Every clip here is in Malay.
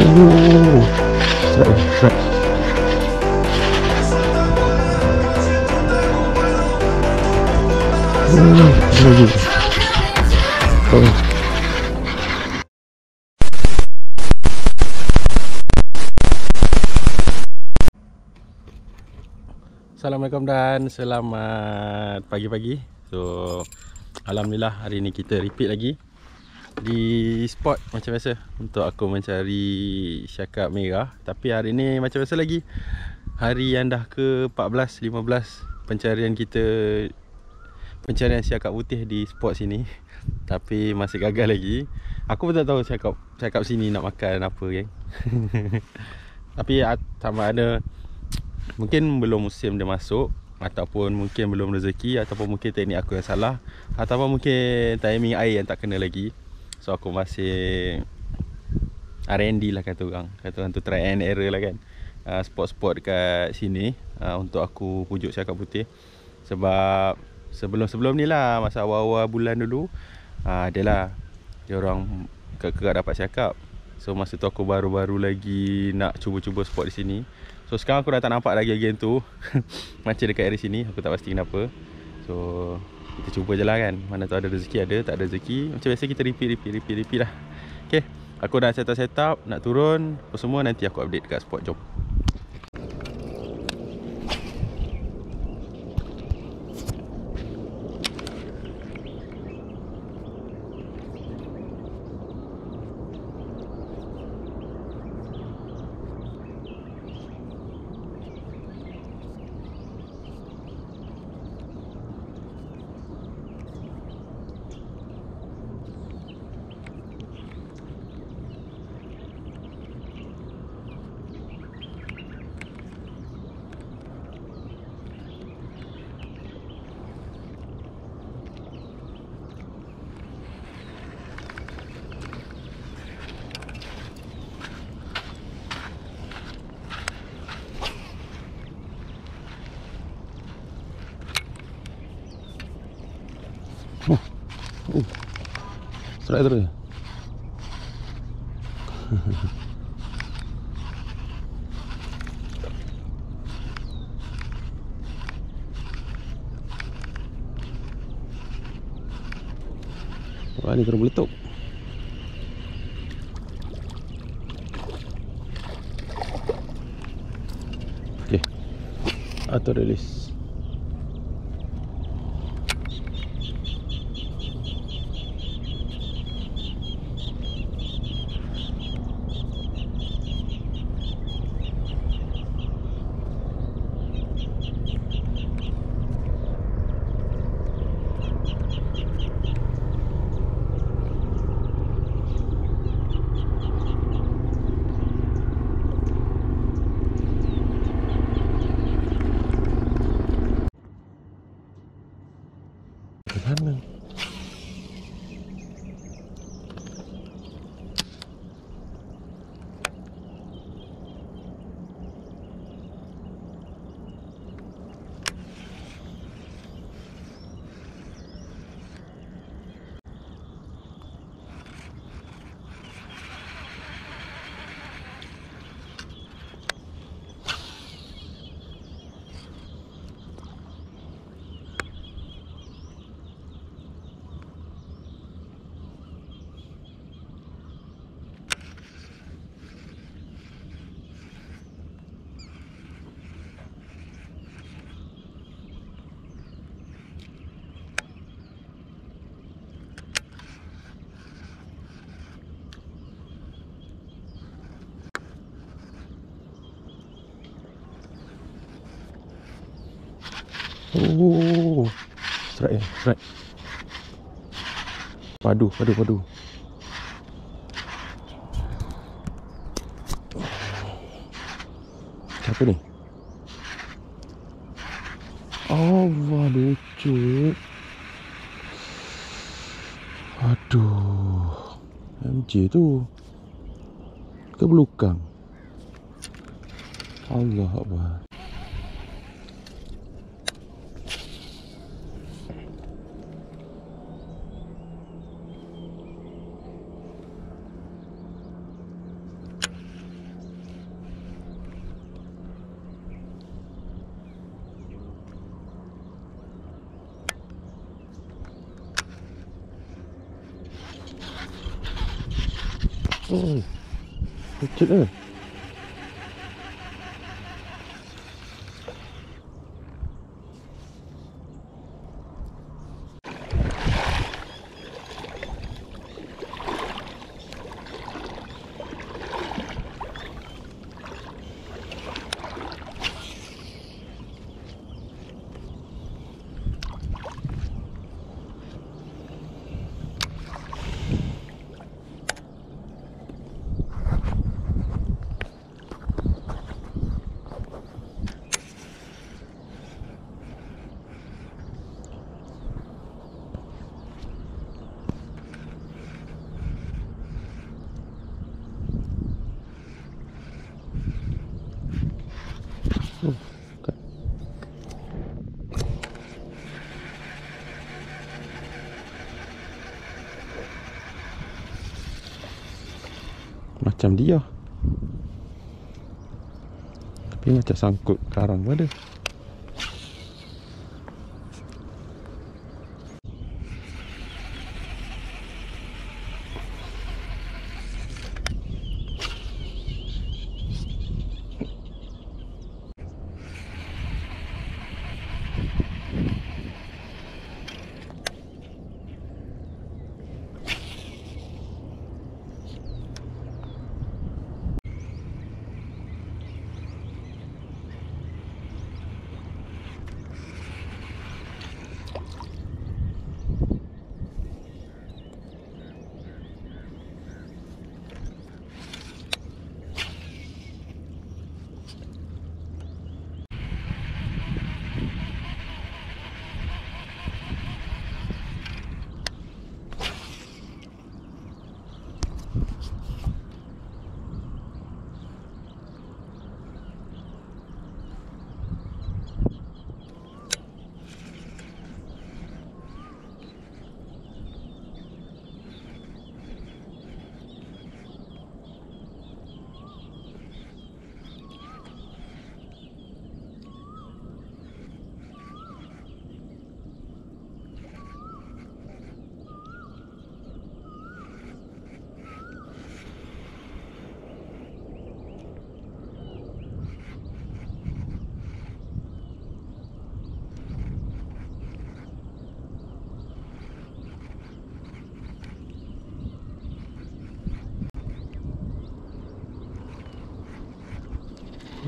Oh, strike. Assalamualaikum dan selamat pagi-pagi. So, alhamdulillah hari ni kita repeat lagi di spot macam biasa untuk aku mencari syakap merah. Tapi hari ni macam biasa lagi, hari yang dah ke 14-15 pencarian kita, pencarian syakap putih di spot sini. Tapi masih gagal lagi. Aku pun tak tahu syakap sini nak makan apa, geng. Tapi sama ada mungkin belum musim dia masuk, ataupun mungkin belum rezeki, ataupun mungkin teknik aku yang salah, ataupun mungkin timing air yang tak kena lagi. So aku masih R&D lah kata orang tu, try and error lah kan. Spot-spot dekat sini untuk aku pujuk syakap putih. Sebab sebelum ni lah, masa awal-awal bulan dulu, adalah dia orang kerap dapat syakap. So masa tu aku baru-baru lagi nak cuba-cuba spot di sini. So sekarang aku dah tak nampak lagi game tu macam dekat area sini, aku tak pasti kenapa. So kita cuba je lah kan, mana tu ada rezeki ada, tak ada rezeki macam biasa kita repeat lah. Okay, aku dah set up nak turun apa semua, nanti aku update dekat spot. Jom. Strike terus. Wah, ni kena meletup. Okay, auto release. Ke sana. Oh, strike. Padu. Apa ni? Allah, lucu. Aduh, MJ tu ke belukang. Allah Akbar. Oh, kecil lah. Macam dia, tapi macam sangkut karang pun ada.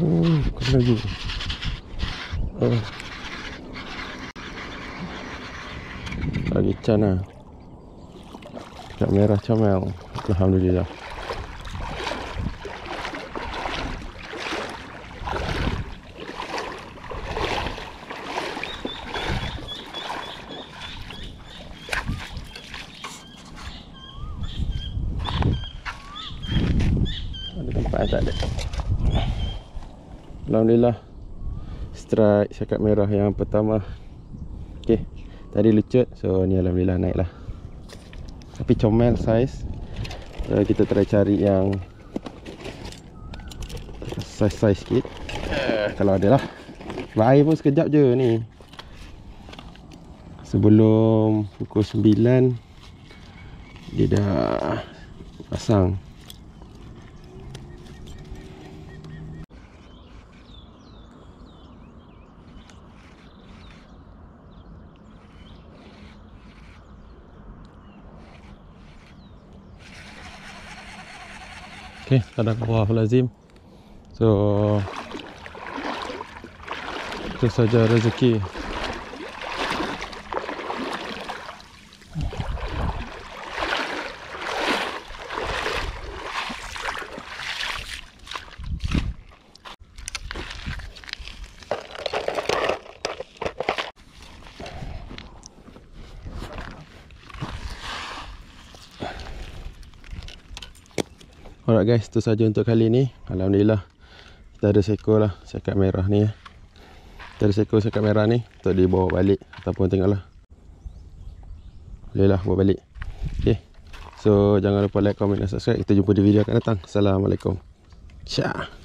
Bukan lagi. Lagi cana. Cakap merah comel. Alhamdulillah. Ada tempat tak ada. Alhamdulillah, strike cakap merah yang pertama. Okay, tadi lucut, so ni alhamdulillah naik lah. Tapi comel saiz. Kita try cari yang saiz-saiz sikit, kalau ada lah. Air pun sekejap je ni. Sebelum pukul 9 dia dah pasang. Okay, Sadaqallahul-Azim. So itu saja rezeki. Alright guys, itu saja untuk kali ni. Alhamdulillah kita ada seekor lah cakap merah ni ya. Kita ada seekor cakap merah ni untuk dibawa balik ataupun tengoklah. Boleh lah bawa balik. Okay, so jangan lupa like, comment dan subscribe. Kita jumpa di video akan datang. Assalamualaikum. Syah.